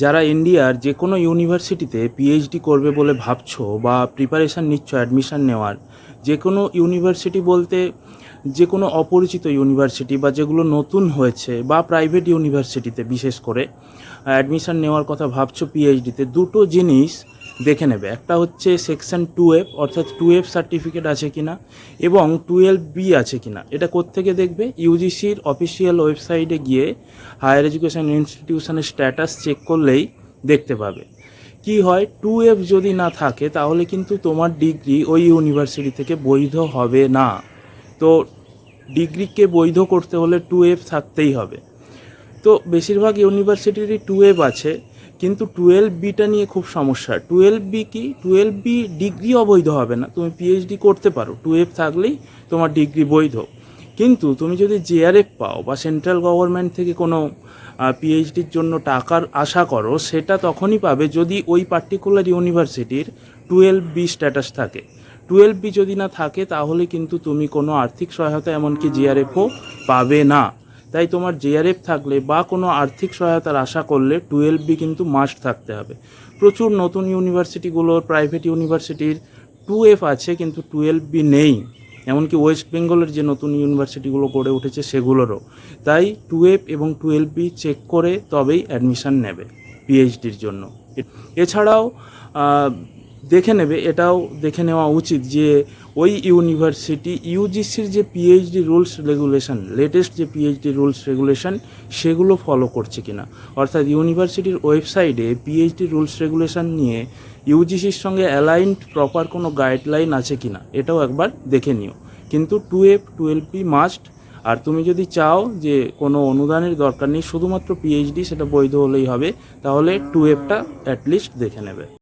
যারা ইন্ডিয়ার যে কোনো ইউনিভার্সিটিতে পিএইচডি করবে বলে ভাবছো বা প্রিপারেশান নিচ্ছ অ্যাডমিশান নেওয়ার, যে কোনো ইউনিভার্সিটি বলতে যে কোনো অপরিচিত ইউনিভার্সিটি বা যেগুলো নতুন হয়েছে বা প্রাইভেট ইউনিভার্সিটিতে বিশেষ করে অ্যাডমিশান নেওয়ার কথা ভাবছো পিএইচডিতে, দুটো জিনিস দেখে নেবে। একটা হচ্ছে সেকশন 2F, অর্থাৎ 2F সার্টিফিকেট আছে কিনা, এবং 12B আছে কিনা। এটা কোত্থেকে দেখবে? ইউজিসির অফিসিয়াল ওয়েবসাইটে গিয়ে হায়ার এডুকেশন ইনস্টিটিউশনের স্ট্যাটাস চেক করলেই দেখতে পাবে। কি হয়, 2F যদি না থাকে তাহলে কিন্তু তোমার ডিগ্রি ওই ইউনিভার্সিটি থেকে বৈধ হবে না। তো ডিগ্রিকে বৈধ করতে হলে 2F থাকতেই হবে। তো বেশিরভাগ ইউনিভার্সিটিরই 2F আছে, কিন্তু 12Bটা নিয়ে খুব সমস্যা। 12B কি? 12B ডিগ্রি অবৈধ হবে না, তুমি পিএইচডি করতে পারো, 2F থাকলেই তোমার ডিগ্রি বৈধ। কিন্তু তুমি যদি জেআরএফ পাও বা সেন্ট্রাল গভর্নমেন্ট থেকে কোনো পিএইচডির জন্য টাকার আশা করো, সেটা তখনই পাবে যদি ওই পার্টিকুলার ইউনিভার্সিটির 12B স্ট্যাটাস থাকে। 12B যদি না থাকে তাহলে কিন্তু তুমি কোনো আর্থিক সহায়তা এমনকি জেআরএফও পাবে না। তাই তোমার জেআরএফ থাকলে বা কোনো আর্থিক সহায়তার আশা করলে 12B কিন্তু মাস্ট থাকতে হবে। প্রচুর নতুন ইউনিভার্সিটিগুলোর, প্রাইভেট ইউনিভার্সিটির 2F আছে কিন্তু 12B নেই, এমনকি ওয়েস্ট বেঙ্গলের যে নতুন ইউনিভার্সিটিগুলো গড়ে উঠেছে সেগুলোরও। তাই 2F এবং 12B চেক করে তবেই অ্যাডমিশান নেবে পিএইচডির জন্য। এছাড়াও দেখে নেবে, এটাও দেখে নেওয়া উচিত যে ওই ইউনিভার্সিটি ইউজিসির যে পিএইচডি রুলস রেগুলেশন, লেটেস্ট যে পিএইচডি রুলস রেগুলেশন সেগুলো ফলো করছে কিনা। অর্থাৎ ইউনিভার্সিটির ওয়েবসাইটে পিএইচডি রুলস রেগুলেশন নিয়ে ইউজিসির সঙ্গে অ্যালাইনড প্রপার কোনো গাইডলাইন আছে কিনা, এটাও একবার দেখে নিও। কিন্তু 2F 12B মাস্ট। আর তুমি যদি চাও যে কোনো অনুদানের দরকার নেই, শুধুমাত্র পিএইচডি সেটা বৈধ হলেই হবে, তাহলে 2Fটা অ্যাটলিস্ট দেখে নেবে।